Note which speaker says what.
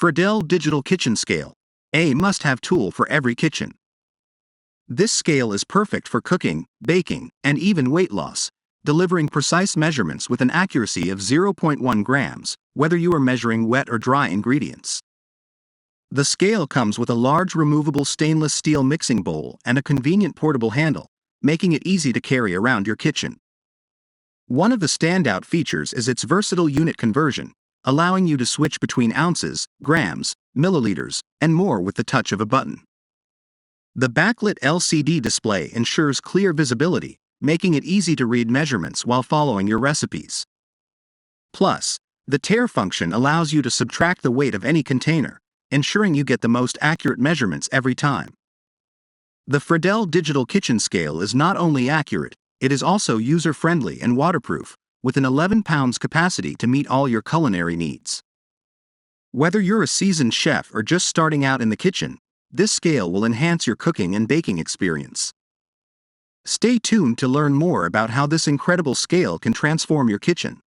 Speaker 1: Fradel Digital Kitchen Scale, a must-have tool for every kitchen. This scale is perfect for cooking, baking, and even weight loss, delivering precise measurements with an accuracy of 0.1 grams, whether you are measuring wet or dry ingredients. The scale comes with a large removable stainless steel mixing bowl and a convenient portable handle, making it easy to carry around your kitchen. One of the standout features is its versatile unit conversion, allowing you to switch between ounces, grams, milliliters, and more with the touch of a button. The backlit LCD display ensures clear visibility, making it easy to read measurements while following your recipes. Plus, the tare function allows you to subtract the weight of any container, ensuring you get the most accurate measurements every time. The Fradel Digital Kitchen Scale is not only accurate, it is also user-friendly and waterproof, with an 11 pounds capacity to meet all your culinary needs. Whether you're a seasoned chef or just starting out in the kitchen, this scale will enhance your cooking and baking experience. Stay tuned to learn more about how this incredible scale can transform your kitchen.